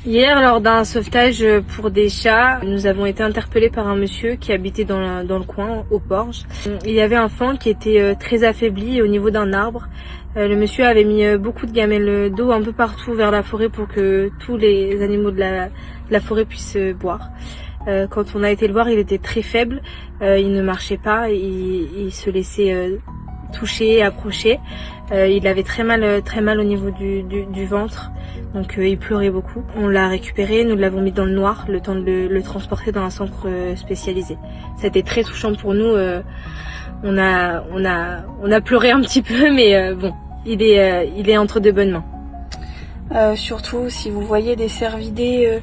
Hier, lors d'un sauvetage pour des chats, nous avons été interpellés par un monsieur qui habitait dans le coin, au Porge. Il y avait un faon qui était très affaibli au niveau d'un arbre. Le monsieur avait mis beaucoup de gamelles d'eau un peu partout vers la forêt pour que tous les animaux de la forêt puissent boire. Quand on a été le voir, il était très faible, il ne marchait pas, il se laissait toucher, approcher. Il avait très mal au niveau du ventre, donc il pleurait beaucoup. On l'a récupéré, nous l'avons mis dans le noir, le temps de le transporter dans un centre spécialisé. Ça a été très touchant pour nous. On a pleuré un petit peu, mais bon, il est entre de bonnes mains. Surtout si vous voyez des cervidés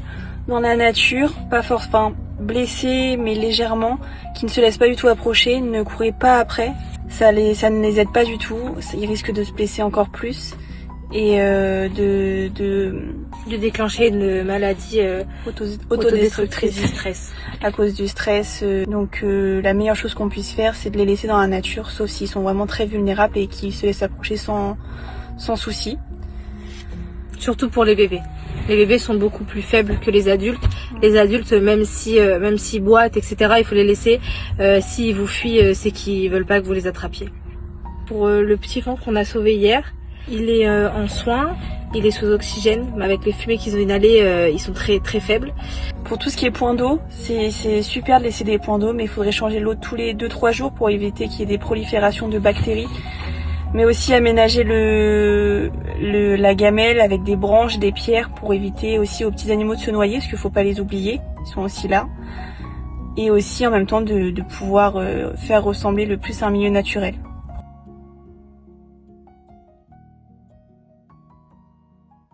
dans la nature, pas forcément blessés mais légèrement, qui ne se laissent pas du tout approcher, ne courez pas après. Ça ne les aide pas du tout, ils risquent de se blesser encore plus et de déclencher une maladie autodestructrice du stress. À cause du stress. Donc la meilleure chose qu'on puisse faire, c'est de les laisser dans la nature, sauf s'ils sont vraiment très vulnérables et qu'ils se laissent approcher sans souci. Surtout pour les bébés. Les bébés sont beaucoup plus faibles que les adultes. Les adultes, même s'ils boitent, etc., il faut les laisser. S'ils vous fuient, c'est qu'ils veulent pas que vous les attrapiez. Pour le petit faon qu'on a sauvé hier, il est en soins, il est sous oxygène. Avec les fumées qu'ils ont inhalées, ils sont très très faibles. Pour tout ce qui est points d'eau, c'est super de laisser des points d'eau, mais il faudrait changer l'eau tous les 2-3 jours pour éviter qu'il y ait des proliférations de bactéries. Mais aussi aménager la gamelle avec des branches, des pierres pour éviter aussi aux petits animaux de se noyer, parce qu'il faut pas les oublier, ils sont aussi là. Et aussi en même temps de pouvoir faire ressembler le plus à un milieu naturel.